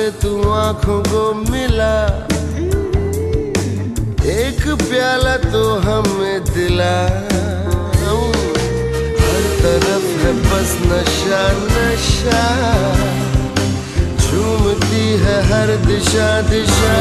से तू आंखों को मिला, एक प्याला तो हमें दिला। हर तरफ है बस नशा नशा, झूमती है हर दिशा दिशा।